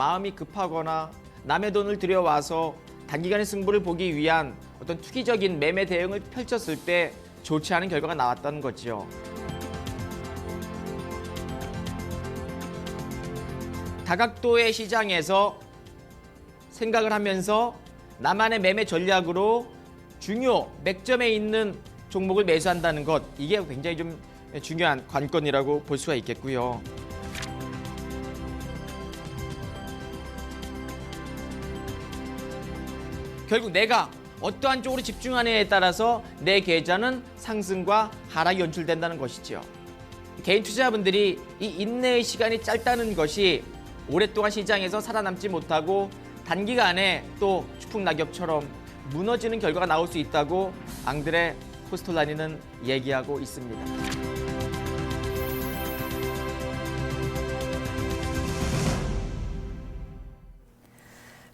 마음이 급하거나 남의 돈을 들여와서 단기간의 승부를 보기 위한 어떤 투기적인 매매 대응을 펼쳤을 때 좋지 않은 결과가 나왔다는 거지요. 다각도의 시장에서 생각을 하면서 나만의 매매 전략으로 중요 맥점에 있는 종목을 매수한다는 것, 이게 굉장히 좀 중요한 관건이라고 볼 수가 있겠고요. 결국 내가 어떠한 쪽으로 집중하느냐에 따라서 내 계좌는 상승과 하락이 연출된다는 것이죠. 개인 투자자분들이 이 인내의 시간이 짧다는 것이 오랫동안 시장에서 살아남지 못하고 단기간에 또 추풍낙엽처럼 무너지는 결과가 나올 수 있다고 앙드레 코스톨라니는 얘기하고 있습니다.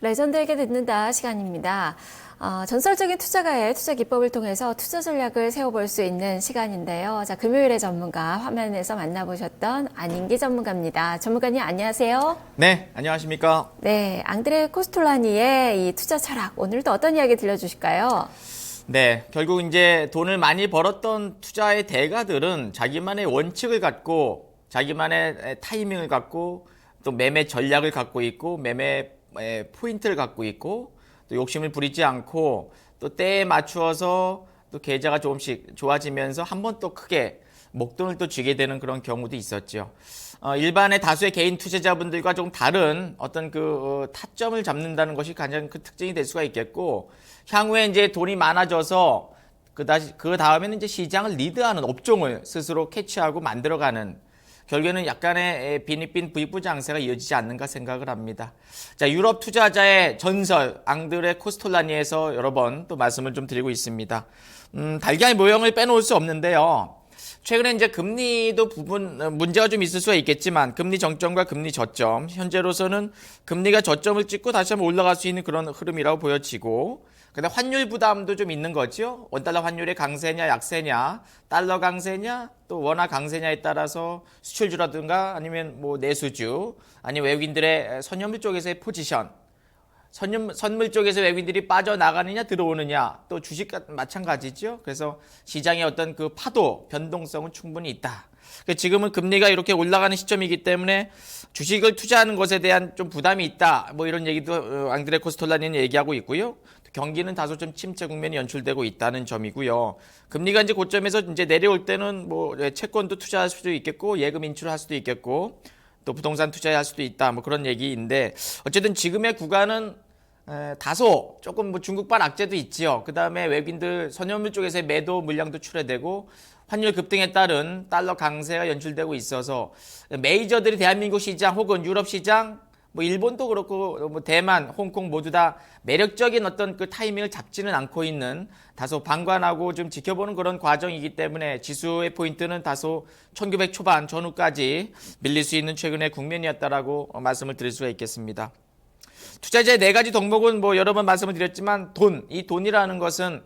레전드에게 듣는다 시간입니다. 전설적인 투자가의 투자 기법을 통해서 투자 전략을 세워볼 수 있는 시간인데요. 자, 금요일의 전문가 화면에서 만나보셨던 안인기 전문가입니다. 전문가님 안녕하세요. 네, 안녕하십니까? 네, 앙드레 코스톨라니의 이 투자 철학, 오늘도 어떤 이야기 들려주실까요? 네, 결국 이제 돈을 많이 벌었던 투자의 대가들은 자기만의 원칙을 갖고 자기만의 타이밍을 갖고 또 매매 전략을 갖고 있고 매매 포인트를 갖고 있고 또 욕심을 부리지 않고 또 때에 맞추어서 또 계좌가 조금씩 좋아지면서 한 번 또 크게 목돈을 또 쥐게 되는 그런 경우도 있었죠. 일반의 다수의 개인 투자자분들과 좀 다른 어떤 타점을 잡는다는 것이 가장 그 특징이 될 수가 있겠고, 향후에 이제 돈이 많아져서 그 다음에는 이제 시장을 리드하는 업종을 스스로 캐치하고 만들어가는, 결국에는 약간의 빈익빈 부익부 장세가 이어지지 않는가 생각을 합니다. 자, 유럽 투자자의 전설 앙드레 코스톨라니에서 여러 번 또 말씀을 좀 드리고 있습니다. 달걀 모형을 빼놓을 수 없는데요. 최근에 이제 금리도 문제가 좀 있을 수가 있겠지만 금리 정점과 금리 저점, 현재로서는 금리가 저점을 찍고 다시 한번 올라갈 수 있는 그런 흐름이라고 보여지고, 근데 환율 부담도 좀 있는 거죠. 원달러 환율의 강세냐 약세냐, 달러 강세냐 또 원화 강세냐에 따라서 수출주라든가 아니면 뭐 내수주, 아니면 외국인들의 선물 쪽에서의 포지션, 선물 쪽에서 외국인들이 빠져나가느냐 들어오느냐, 또 주식 마찬가지죠. 그래서 시장의 어떤 그 파도 변동성은 충분히 있다. 지금은 금리가 이렇게 올라가는 시점이기 때문에 주식을 투자하는 것에 대한 좀 부담이 있다, 뭐 이런 얘기도 앙드레 코스톨라니는 얘기하고 있고요. 경기는 다소 좀 침체 국면이 연출되고 있다는 점이고요. 금리가 이제 고점에서 이제 내려올 때는 뭐 채권도 투자할 수도 있겠고 예금 인출을 할 수도 있겠고 또 부동산 투자할 수도 있다, 뭐 그런 얘기인데, 어쨌든 지금의 구간은 다소 조금 뭐 중국발 악재도 있지요. 그 다음에 외국인들 선현물 쪽에서의 매도 물량도 출회되고 환율 급등에 따른 달러 강세가 연출되고 있어서 메이저들이 대한민국 시장 혹은 유럽 시장, 뭐 일본도 그렇고 뭐 대만, 홍콩 모두 다 매력적인 어떤 그 타이밍을 잡지는 않고 있는, 다소 방관하고 좀 지켜보는 그런 과정이기 때문에 지수의 포인트는 다소 1900 초반 전후까지 밀릴 수 있는 최근의 국면이었다라고 말씀을 드릴 수가 있겠습니다. 투자자의 4가지 덕목은 뭐 여러 번 말씀을 드렸지만 이 돈이라는 것은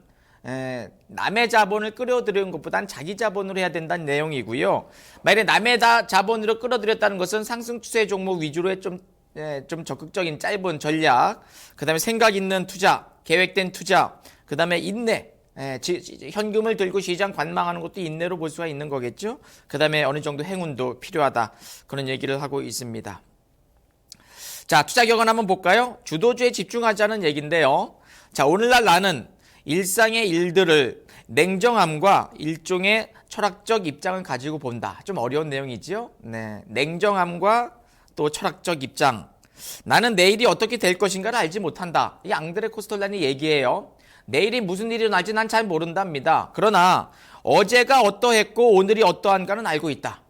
남의 자본을 끌어들이는 것보단 자기 자본으로 해야 된다는 내용이고요. 만약에 남의 자본으로 끌어들였다는 것은 상승 추세 종목 위주로의 좀 적극적인 짧은 전략, 그 다음에 생각 있는 투자, 계획된 투자, 그 다음에 인내, 현금을 들고 시장 관망하는 것도 인내로 볼 수가 있는 거겠죠. 그 다음에 어느 정도 행운도 필요하다, 그런 얘기를 하고 있습니다. 자, 투자 격언 한번 볼까요? 주도주에 집중하자는 얘기인데요. 자, 오늘날 나는 일상의 일들을 냉정함과 일종의 철학적 입장을 가지고 본다. 좀 어려운 내용이지요. 네, 냉정함과 또 철학적 입장. 나는 내일이 어떻게 될 것인가를 알지 못한다. 이 앙드레 코스톨라니 얘기예요. 내일이 무슨 일이 일어날지 난 잘 모른답니다. 그러나 어제가 어떠했고 오늘이 어떠한가는 알고 있다.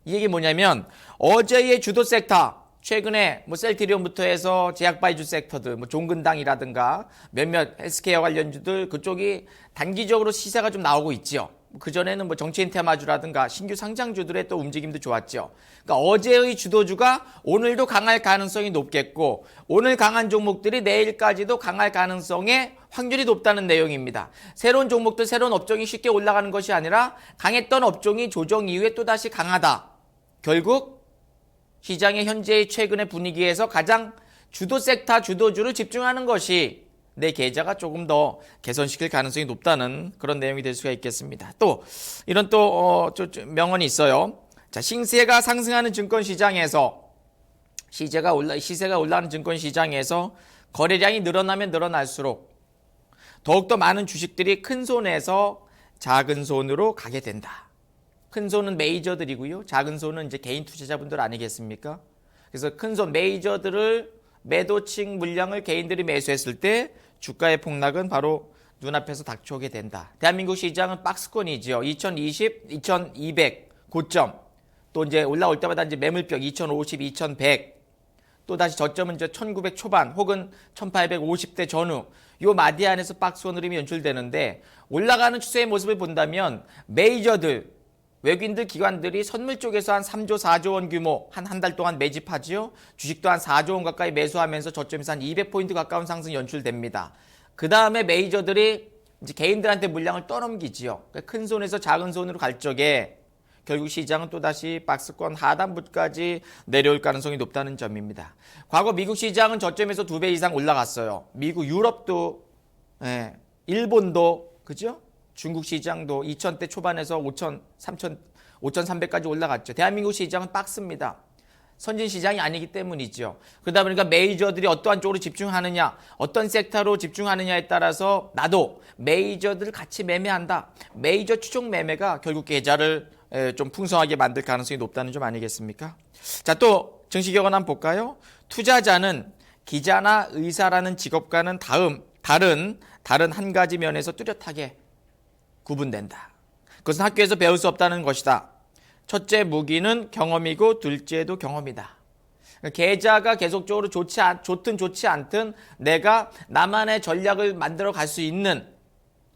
이 얘기 뭐냐면, 어제의 주도 섹터, 최근에 뭐 셀트리온부터 해서 제약바이주 섹터들, 뭐 종근당이라든가 몇몇 헬스케어 관련주들, 그쪽이 단기적으로 시세가 좀 나오고 있죠. 그전에는 뭐 정치인 테마주라든가 신규 상장주들의 또 움직임도 좋았죠. 그러니까 어제의 주도주가 오늘도 강할 가능성이 높겠고, 오늘 강한 종목들이 내일까지도 강할 가능성의 확률이 높다는 내용입니다. 새로운 종목들, 새로운 업종이 쉽게 올라가는 것이 아니라 강했던 업종이 조정 이후에 또다시 강하다. 결국 시장의 현재의 최근의 분위기에서 가장 주도 섹터, 주도주를 집중하는 것이 내 계좌가 조금 더 개선시킬 가능성이 높다는 그런 내용이 될 수가 있겠습니다. 또 이런 명언이 있어요. 자, 시세가 상승하는 증권 시장에서 시세가 올라가는 증권 시장에서 거래량이 늘어나면 늘어날수록 더욱더 많은 주식들이 큰 손에서 작은 손으로 가게 된다. 큰 손은 메이저들이고요. 작은 손은 이제 개인 투자자분들 아니겠습니까? 그래서 큰 손 메이저들을 매도층 물량을 개인들이 매수했을 때 주가의 폭락은 바로 눈앞에서 닥쳐오게 된다. 대한민국 시장은 박스권이지요. 2020, 2200 고점. 또 이제 올라올 때마다 이제 매물벽 2050, 2100. 또 다시 저점은 이제 1900 초반 혹은 1850대 전후. 요 마디 안에서 박스권 흐름이 연출되는데 올라가는 추세의 모습을 본다면 메이저들, 외국인들 기관들이 선물 쪽에서 한 3조, 4조 원 규모 한 달 동안 매집하지요. 주식도 한 4조 원 가까이 매수하면서 저점에서 한 200포인트 가까운 상승 연출됩니다. 그 다음에 메이저들이 이제 개인들한테 물량을 떠넘기지요. 그러니까 큰 손에서 작은 손으로 갈 적에 결국 시장은 또다시 박스권 하단부까지 내려올 가능성이 높다는 점입니다. 과거 미국 시장은 저점에서 2배 이상 올라갔어요. 미국, 유럽도, 일본도, 그죠? 중국 시장도 2000대 초반에서 5,000, 3,000, 5,300까지 올라갔죠. 대한민국 시장은 박스입니다. 선진 시장이 아니기 때문이죠. 그러다 보니까 메이저들이 어떠한 쪽으로 집중하느냐, 어떤 섹터로 집중하느냐에 따라서 나도 메이저들을 같이 매매한다. 메이저 추종 매매가 결국 계좌를 좀 풍성하게 만들 가능성이 높다는 점 아니겠습니까? 자, 또 증시 격언 한번 볼까요? 투자자는 기자나 의사라는 직업과는 다른 한 가지 면에서 뚜렷하게 구분된다. 그것은 학교에서 배울 수 없다는 것이다. 첫째 무기는 경험이고 둘째도 경험이다. 계좌가 계속적으로 좋든 좋지 않든 내가 나만의 전략을 만들어 갈 수 있는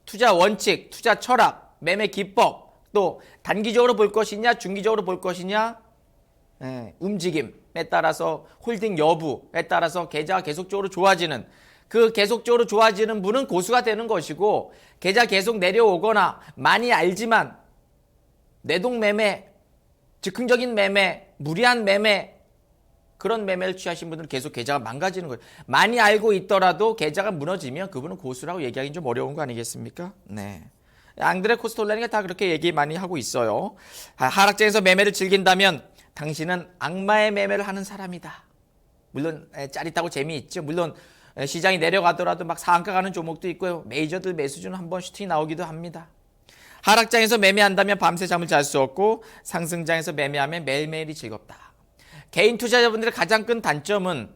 투자 원칙, 투자 철학, 매매 기법, 또 단기적으로 볼 것이냐 중기적으로 볼 것이냐 움직임에 따라서 홀딩 여부에 따라서 계좌가 계속적으로 좋아지는 그 계속적으로 좋아지는 분은 고수가 되는 것이고 계좌 계속 내려오거나 많이 알지만 내동매매, 즉흥적인 매매, 무리한 매매 그런 매매를 취하신 분들은 계속 계좌가 망가지는 거예요. 많이 알고 있더라도 계좌가 무너지면 그분은 고수라고 얘기하기는 좀 어려운 거 아니겠습니까? 네. 앙드레 코스톨라니가 다 그렇게 얘기 많이 하고 있어요. 하락장에서 매매를 즐긴다면 당신은 악마의 매매를 하는 사람이다. 물론 짜릿하고 재미있죠. 물론 시장이 내려가더라도 막 상한가 가는 종목도 있고요. 메이저들 매수주는 한번 슈팅이 나오기도 합니다. 하락장에서 매매한다면 밤새 잠을 잘 수 없고 상승장에서 매매하면 매일매일이 즐겁다. 개인 투자자분들의 가장 큰 단점은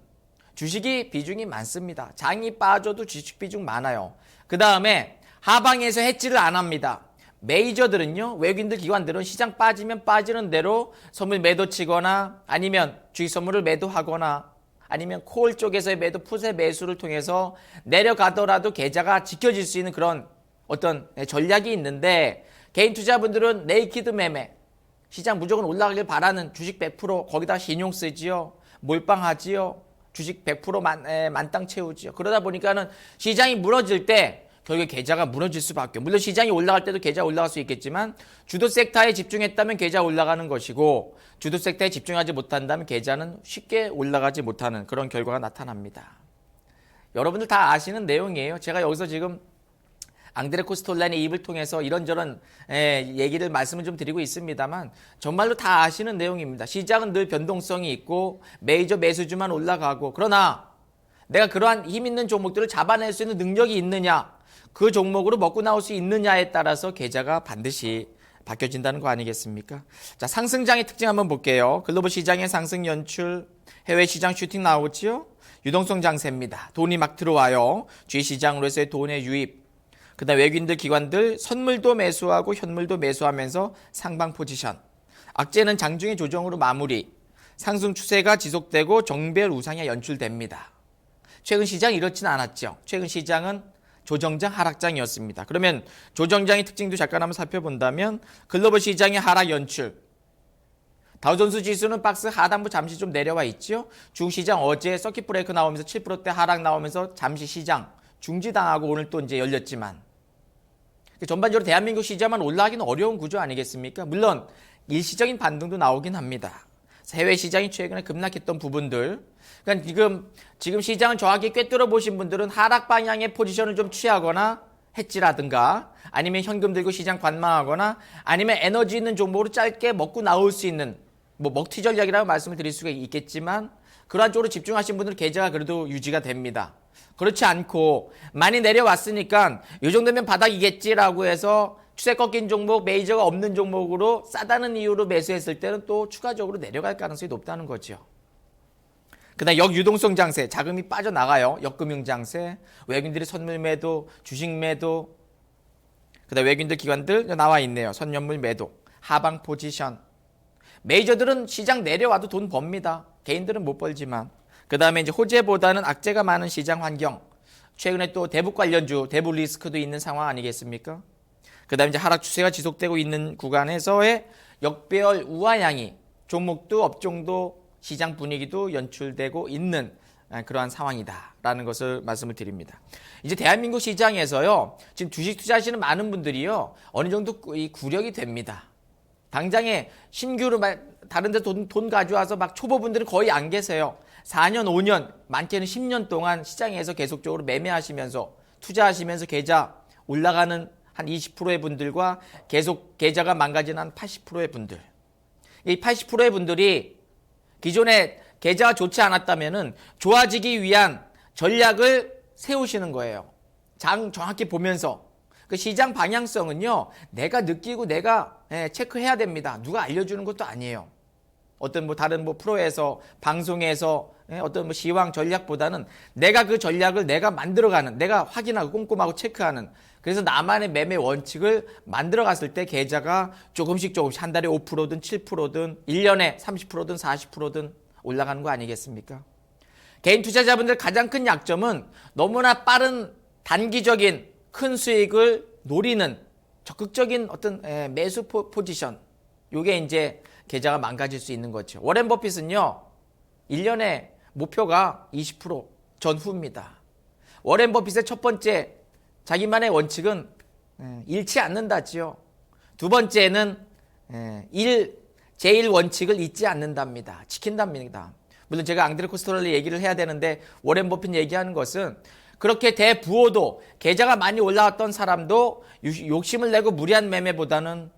주식이 비중이 많습니다. 장이 빠져도 주식 비중 많아요. 그 다음에 하방에서 해지를 안 합니다. 메이저들은요, 외국인들 기관들은 시장 빠지면 빠지는 대로 선물 매도 치거나 아니면 주식 선물을 매도하거나 아니면 콜 쪽에서의 매도 풋의 매수를 통해서 내려가더라도 계좌가 지켜질 수 있는 그런 어떤 전략이 있는데 개인 투자분들은 네이키드 매매 시장 무조건 올라가길 바라는 주식 100% 거기다 신용 쓰지요. 몰빵하지요. 주식 100% 만땅 채우지요. 그러다 보니까는 시장이 무너질 때 결국에 계좌가 무너질 수밖에. 물론 시장이 올라갈 때도 계좌 올라갈 수 있겠지만 주도 섹터에 집중했다면 계좌 올라가는 것이고 주도 섹터에 집중하지 못한다면 계좌는 쉽게 올라가지 못하는 그런 결과가 나타납니다. 여러분들 다 아시는 내용이에요. 제가 여기서 지금 앙드레 코스톨라니의 입을 통해서 이런저런 얘기를 말씀을 좀 드리고 있습니다만 정말로 다 아시는 내용입니다. 시장은 늘 변동성이 있고 메이저 매수주만 올라가고 그러나 내가 그러한 힘 있는 종목들을 잡아낼 수 있는 능력이 있느냐 그 종목으로 먹고 나올 수 있느냐에 따라서 계좌가 반드시 바뀌어진다는 거 아니겠습니까? 자, 상승장의 특징 한번 볼게요. 글로벌 시장의 상승 연출, 해외 시장 슈팅 나오지요? 유동성 장세입니다. 돈이 막 들어와요. 주식시장으로 해서의 돈의 유입. 그 다음 외국인들 기관들 선물도 매수하고 현물도 매수하면서 상방 포지션. 악재는 장중의 조정으로 마무리. 상승 추세가 지속되고 정배열 우상이 연출됩니다. 최근 시장 이렇지는 않았죠. 최근 시장은 조정장 하락장이었습니다. 그러면 조정장의 특징도 잠깐 한번 살펴본다면 글로벌 시장의 하락 연출. 다우존스 지수는 박스 하단부 잠시 좀 내려와 있죠. 중시장 어제 서킷 브레이크 나오면서 7%대 하락 나오면서 잠시 시장 중지당하고 오늘 또 이제 열렸지만 전반적으로 대한민국 시장만 올라가기는 어려운 구조 아니겠습니까? 물론 일시적인 반등도 나오긴 합니다. 해외 시장이 최근에 급락했던 부분들. 그러니까 지금 시장을 정확히 꿰뚫어 보신 분들은 하락 방향의 포지션을 좀 취하거나 해지라든가 아니면 현금 들고 시장 관망하거나 아니면 에너지 있는 종목으로 짧게 먹고 나올 수 있는 뭐 먹튀 전략이라고 말씀을 드릴 수가 있겠지만 그러한 쪽으로 집중하신 분들은 계좌가 그래도 유지가 됩니다. 그렇지 않고 많이 내려왔으니까 이 정도면 바닥이겠지라고 해서 추세 꺾인 종목, 메이저가 없는 종목으로 싸다는 이유로 매수했을 때는 또 추가적으로 내려갈 가능성이 높다는 거죠. 그다음 역유동성 장세, 자금이 빠져나가요. 역금융 장세, 외국인들이 선물 매도, 주식 매도, 그다음 외국인들 기관들 나와 있네요. 선연물 매도, 하방 포지션. 메이저들은 시장 내려와도 돈 법니다. 개인들은 못 벌지만. 그다음에 이제 호재보다는 악재가 많은 시장 환경. 최근에 또 대북 관련주, 대북 리스크도 있는 상황 아니겠습니까? 그다음에 이제 하락 추세가 지속되고 있는 구간에서의 역배열 우하향이 종목도 업종도 시장 분위기도 연출되고 있는 그러한 상황이다라는 것을 말씀을 드립니다. 이제 대한민국 시장에서요, 지금 주식 투자하시는 많은 분들이요, 어느 정도 이 구력이 됩니다. 당장에 신규로 다른 데 돈 가져와서 막 초보분들은 거의 안 계세요. 4년, 5년, 많게는 10년 동안 시장에서 계속적으로 매매하시면서 투자하시면서 계좌 올라가는 한 20%의 분들과 계속 계좌가 망가지는 한 80%의 분들. 이 80%의 분들이 기존에 계좌가 좋지 않았다면은 좋아지기 위한 전략을 세우시는 거예요. 장 정확히 보면서. 그 시장 방향성은요, 내가 느끼고 내가 체크해야 됩니다. 누가 알려주는 것도 아니에요. 어떤 뭐 다른 뭐 프로에서 방송에서 어떤 뭐 시황 전략보다는 내가 그 전략을 내가 만들어가는, 내가 확인하고 꼼꼼하고 체크하는. 그래서 나만의 매매 원칙을 만들어 갔을 때 계좌가 조금씩 한 달에 5%든 7%든 1년에 30%든 40%든 올라가는 거 아니겠습니까? 개인 투자자분들 가장 큰 약점은 너무나 빠른 단기적인 큰 수익을 노리는 적극적인 어떤 매수 포지션. 요게 이제 계좌가 망가질 수 있는 거죠. 워렌 버핏은요, 1년에 목표가 20% 전후입니다. 워렌 버핏의 첫 번째 자기만의 원칙은 잃지 않는다지요. 두 번째는 제1 원칙을 잊지 않는답니다. 지킨답니다. 물론 제가 앙드레 코스토랄리 얘기를 해야 되는데 워렌 버핏 얘기하는 것은 그렇게 대부호도 계좌가 많이 올라왔던 사람도 욕심을 내고 무리한 매매보다는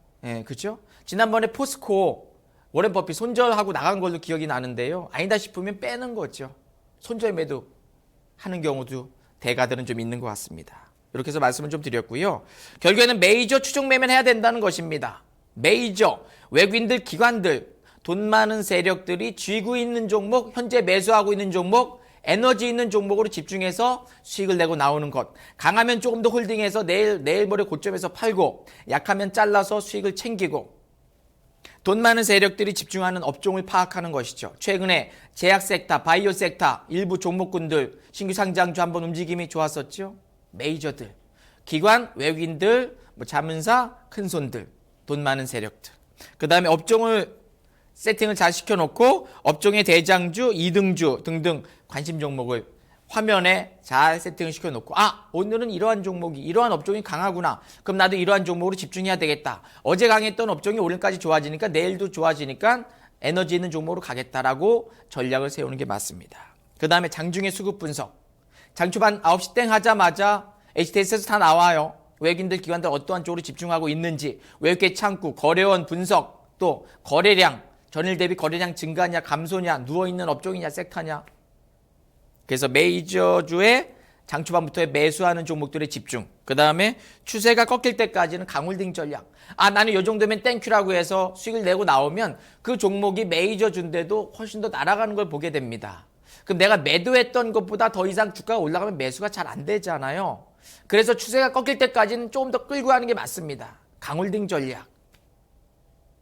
그죠? 지난번에 포스코 워렌 버핏 손절하고 나간 걸로 기억이 나는데요. 아니다 싶으면 빼는 거죠. 손절 매도 하는 경우도 대가들은 좀 있는 것 같습니다. 이렇게 해서 말씀을 좀 드렸고요. 결국에는 메이저 추종 매매를 해야 된다는 것입니다. 메이저, 외국인들, 기관들, 돈 많은 세력들이 쥐고 있는 종목, 현재 매수하고 있는 종목, 에너지 있는 종목으로 집중해서 수익을 내고 나오는 것. 강하면 조금 더 홀딩해서 내일 모레 고점에서 팔고, 약하면 잘라서 수익을 챙기고, 돈 많은 세력들이 집중하는 업종을 파악하는 것이죠. 최근에 제약 섹터, 바이오 섹터, 일부 종목군들, 신규 상장주 한번 움직임이 좋았었죠. 메이저들, 기관, 외국인들, 자문사, 큰손들, 돈 많은 세력들. 그 다음에 업종을 세팅을 잘 시켜놓고 업종의 대장주, 2등주 등등 관심 종목을 화면에 잘 세팅을 시켜놓고 오늘은 이러한 종목이, 이러한 업종이 강하구나. 그럼 나도 이러한 종목으로 집중해야 되겠다. 어제 강했던 업종이 오늘까지 좋아지니까 내일도 좋아지니까 에너지 있는 종목으로 가겠다라고 전략을 세우는 게 맞습니다. 그 다음에 장중의 수급 분석. 장 초반 9시 땡 하자마자 HTS에서 다 나와요. 외국인들, 기관들 어떠한 쪽으로 집중하고 있는지, 외국계 창구, 거래원 분석, 또 거래량, 전일 대비 거래량 증가냐, 감소냐, 누워있는 업종이냐, 섹터냐. 그래서 메이저주의 장 초반부터 매수하는 종목들의 집중. 그 다음에 추세가 꺾일 때까지는 강홀딩 전략. 나는 이 정도면 땡큐라고 해서 수익을 내고 나오면 그 종목이 메이저주인데도 훨씬 더 날아가는 걸 보게 됩니다. 그럼 내가 매도했던 것보다 더 이상 주가가 올라가면 매수가 잘 안 되잖아요. 그래서 추세가 꺾일 때까지는 조금 더 끌고 가는 게 맞습니다. 강홀딩 전략.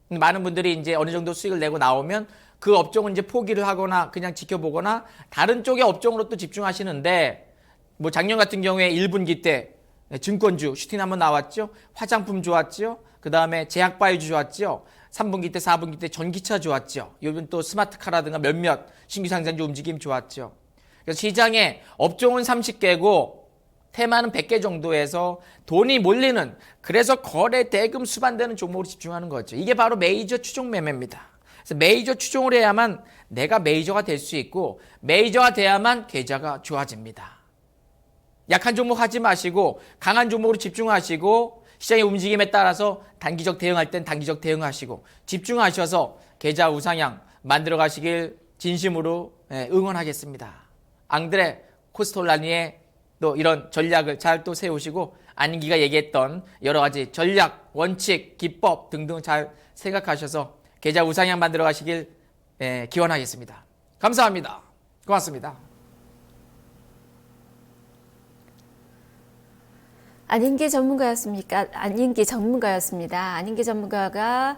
많은 분들이 이제 어느 정도 수익을 내고 나오면 그 업종은 이제 포기를 하거나 그냥 지켜보거나 다른 쪽의 업종으로 또 집중하시는데, 뭐 작년 같은 경우에 1분기 때 증권주 슈팅 한번 나왔죠. 화장품 좋았죠. 그 다음에 제약바이오주 좋았죠. 3분기 때 4분기 때 전기차 좋았죠. 요즘 또 스마트카라든가 몇몇 신규 상장주 움직임 좋았죠. 그래서 시장에 업종은 30개고 테마는 100개 정도에서 돈이 몰리는, 그래서 거래 대금 수반되는 종목으로 집중하는 거죠. 이게 바로 메이저 추종 매매입니다. 그래서 메이저 추종을 해야만 내가 메이저가 될 수 있고 메이저가 돼야만 계좌가 좋아집니다. 약한 종목 하지 마시고 강한 종목으로 집중하시고 시장의 움직임에 따라서 단기적 대응할 땐 단기적 대응하시고 집중하셔서 계좌 우상향 만들어 가시길 진심으로 응원하겠습니다. 앙드레 코스톨라니의 또 이런 전략을 잘 또 세우시고 안기가 얘기했던 여러 가지 전략, 원칙, 기법 등등 잘 생각하셔서 계좌 우상향 만들어 가시길 기원하겠습니다. 감사합니다. 고맙습니다. 안인기 전문가였습니까? 안인기 전문가였습니다. 안인기 전문가가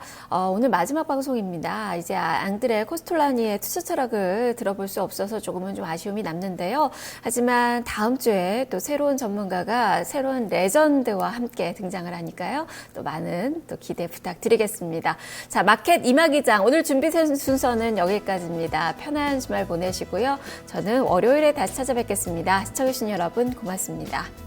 오늘 마지막 방송입니다. 이제 앙드레 코스톨라니의 투자 철학을 들어볼 수 없어서 조금은 좀 아쉬움이 남는데요. 하지만 다음 주에 또 새로운 전문가가 새로운 레전드와 함께 등장을 하니까요. 또 많은 또 기대 부탁드리겠습니다. 자, 마켓 이마기장 오늘 준비된 순서는 여기까지입니다. 편한 주말 보내시고요. 저는 월요일에 다시 찾아뵙겠습니다. 시청해주신 여러분 고맙습니다.